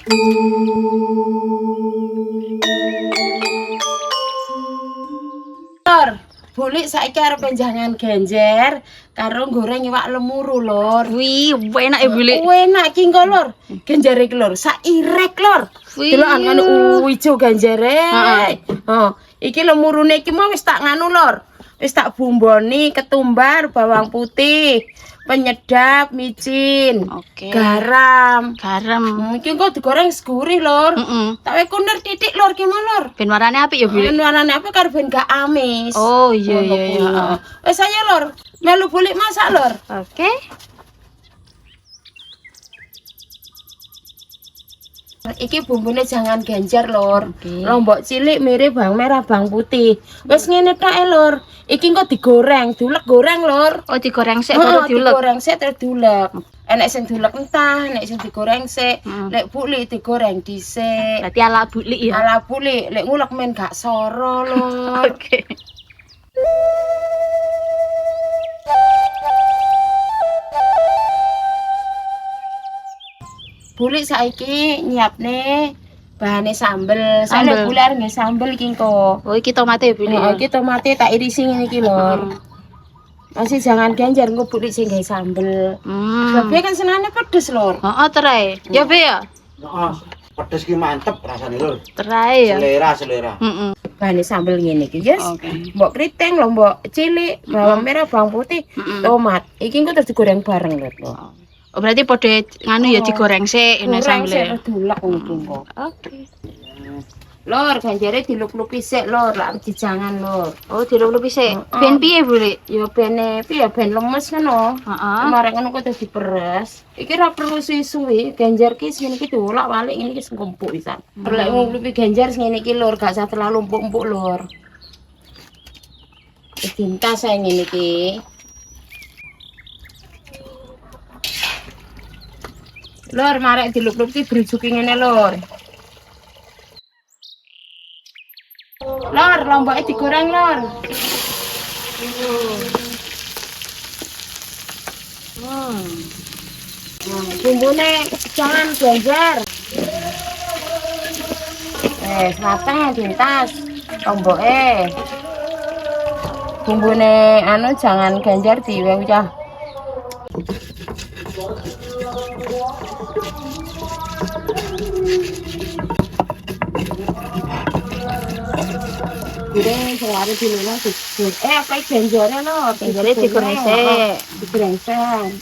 Lor, bulik saiki arep jangan genjer karo goreng iwak lemuru, Lor. Wih, enak ya bulik. Enak ki engko, Lor. Genjere ki, Lor, sak irek, Lor. Delokan ngono ijo genjere. Oh, iki lemurune iki mau wis tak nganu, Lor. Wis tak bumboni ketumbar, bawang putih, penyedap, micin, garam. Iki engko digoreng segurih, Lor. Tak wae kunir titik, Lor, ki mau, Lor. Ben warnane apik ya bulik. Ben warnane apik karo ben gak amis. Oh iya. Wis ayo, Lor. Melu bulik masak, Lor. Oke. Iki bumbune jangan genjer, Lor. Lombok cilik mirip bawang merah, bawang putih. Wis ngene tok, Lor. Iki engko digoreng, diulek goreng, Lor. Oh, digoreng sik baru diulek. Digoreng sik terus diulek. Enek sing diulek entah, enek sing digoreng sik. Lek bulik digoreng dhisik. Berarti ala bulik ya. Ala bulik, lek ngulek men gak soro, Lor. Oke. Bulik saiki nyiapne bahane sambel. Soale bulik arep nggih sambel iki engko. Oh, iki tomate ya bulik. Iki tomate tak irisi ngene iki, Lor. Masih jangan genjer engko bulik sing gawe sambel. Babe kan senane pedes, Lor. Heeh, terai. Ya, Be ya. Heeh. Pedes ki mantep rasane, Lur. Terai ya. Selera. Bahane sambel ngene iki, Yes. Mbok kriting, lombok cilik, bawang merah, bawang putih, tomat. Iki engko terus digoreng bareng, Lor. Oh, berarti pode nganu ya digoreng sik nek sambel. Diulek ngono. Oke. Lor, ganjare diluk-lupi sik, Lor, lak dijangan, Lor. Oh, diluk-lupi sik. Ben piye, bulik? Ya bene piye ben lemes ngono. Heeh. Kemarin ngono kok dadi peres. Iki ora perlu suwi-suwi, ganjar ki ngene iki diolak-walik ngene iki sengkumpuk pisan. Lek nglupi ganjar ngene iki, Lor, gak usah terlalu empuk-empuk, Lor. Dintas ae ngene iki. Lor, marek diluk-lup ki brujuki ngene, Lor. Lor, lomboke digoreng, Lor. Bumbune jangan genjer. Mateng dintas. Lomboke. Bumbune anu jangan genjer diwew cah. Goreng sehari dulu lah, apa genjernya lo? Genjere digoreng sik. Digoreng sik.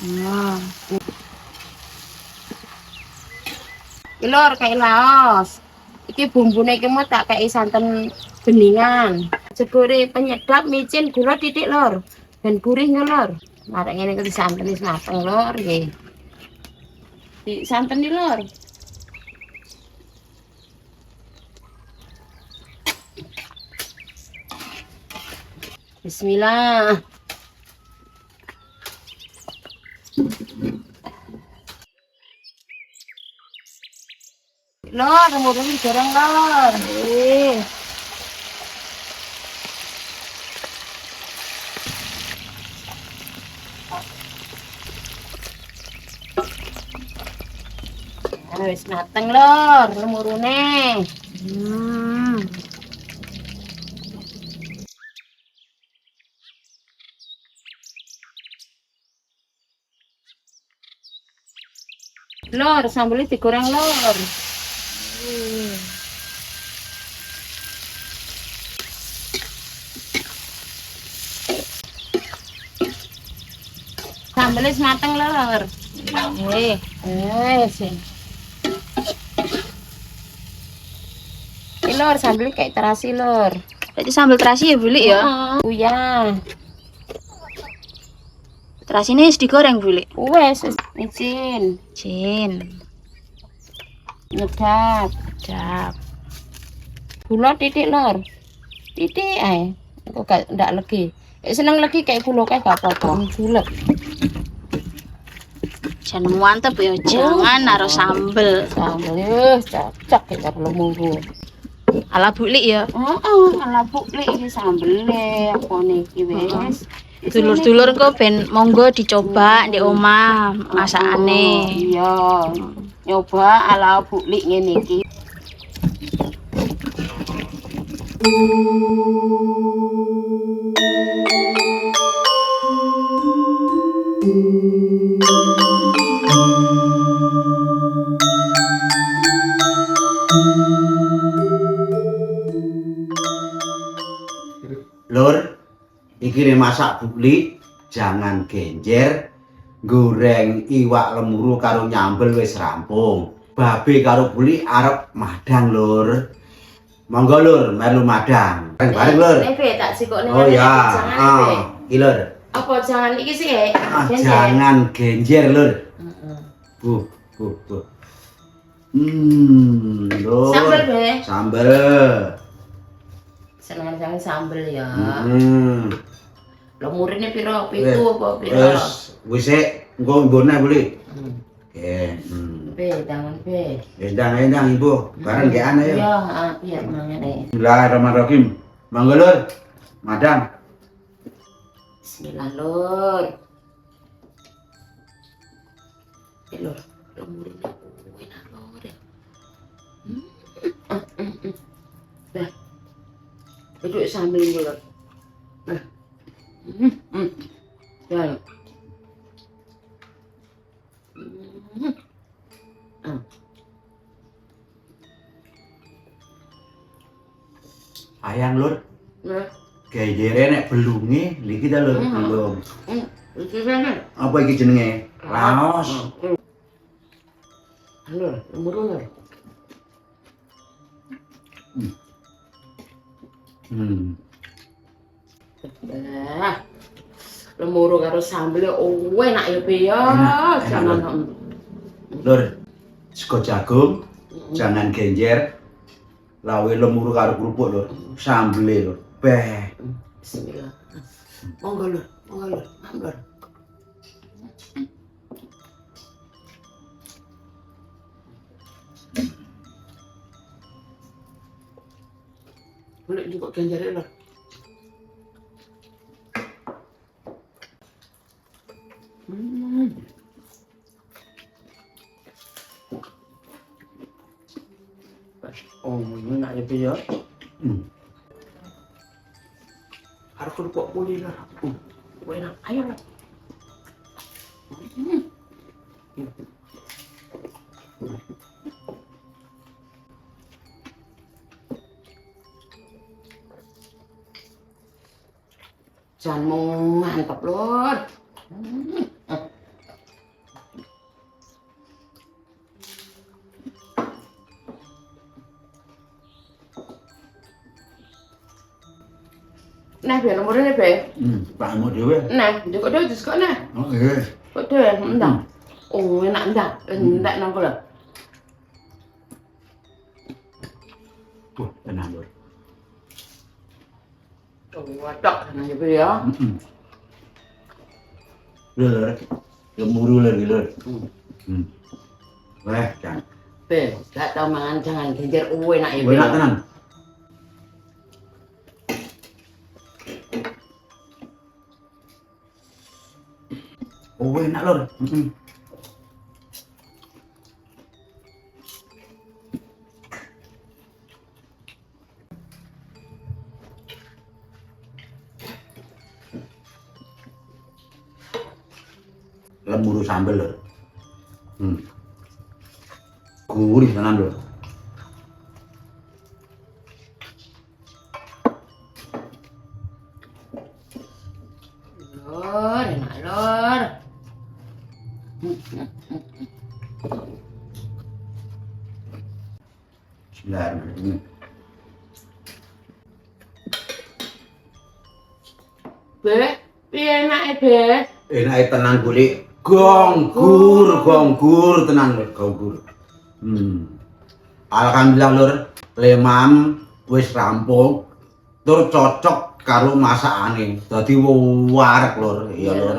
Lor kayak laos. Iki bumbune iki mau tak kayak santan beningan. Segore penyedap, micin, gula titik, Lor. Ben gurih Lor. Marek ngene iki santen wis mateng, Lor, nggih. Di santen iki, Lor. Bismillah. Lor, kemudian digoreng, Lor. Wis mateng, Lor, lemurune. Lor, sambelnya digoreng, Lor. Sambelnya mateng, Lor. Sih. Lor, sambelnya kayak terasi, Lor. Berarti sambal terasi ya, bulik ya? Iya. Terasine wis digoreng, bulik. Wes, micin. Nyedap. Gula titik, Lor. Titik ae. Kok gak ndak legi. Seneng legi kayak gula kae gak apa-apa. Julek. Jangan mantep ya, jangan naruh sambel. Sambel cocok ya karo lemuru. Ala bulik ya. Ala bulik iki sambele apane iki wis. Dulur-dulur kok ben monggo dicoba ndek omah masakane. Iya. nyoba ala bulik ngene iki. Lur, iki le masak bulik, jangan genjer. Goreng iwak lemuru karo nyambel wis rampung. Babe karo bulik arep madang, Lur. Monggo Lur, melu madang. Bareng Lur. Nek tak sikokne. Oh ya, iki Lur. Apa jangan iki sih? Jangan genjer, Lur. Bu. Lur. Sambel, Be. Sambel. Seneng sambel ya. Lemurine piro? 7 apa piro? Wis engko mbone buli. Oke. Be, tangan be. Endang Ibu, bareng ge ana ya. Ya, biar mangane. Bismillahirrahmanirrahim. Mangga Lur. Madang. Bismillah, Lur. Lur, lemurine enak Lur. Bah. Duduk sambil Lur. Ya. Ayang Lur. Nah, Gejere nek belunge niki ta Lur, belum. iki kan. Apa iki jenenge? Laos. Lur, lemur Lur. Lemuru karo sambel enak ya Be ya. Jangan. Lur, sego jagung, jangan genjer. Lawe lemuru karo kerupuk Lur. Sambele Lur. Beh. Bismillah. Monggo Lur, monggo Lur. Boleh juga ganjare Lur. Oh, enak ya Be ya. Harus kerupuk pulih lah. Enak, ayo lah. Jangan mantap Lur. Nah, biar nomornya Be. Pakmu dhewe. Nah, juga dhewe jus kok nah. Oh nggih. Kok dhewe ndang. Oh, enak ndang. Ndak nang kula. Tenang Lur. Oh, wadak nang Be ya. Lur. Lemuru Lur iki Lur. Weh, jangan. Be, gak tau mangan jangan genjer enak ya Be. Enak tenan. Oh enak Lur. Lemuru sambel Lur. Gurih tenan Lur. Lur, enak Lur. Bismillahirrahmanirrahim. Be, piye enake Be? Enake tenan golek gonggur tenan Lur, gonggur. Alhamdulillah Lur, lemam wis rampung tur cocok karo masakane. Dadi wareg Lur, iya Lur.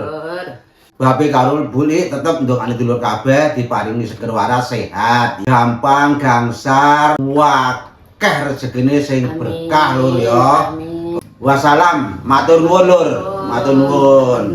Babe karo bulik tetep ndongane dulur kabeh diparingi seger waras sehat, gampang gangsar, wakeh rezekine sing berkah Lur ya. Wassalam, matur nuwun Lur, matur nuwun.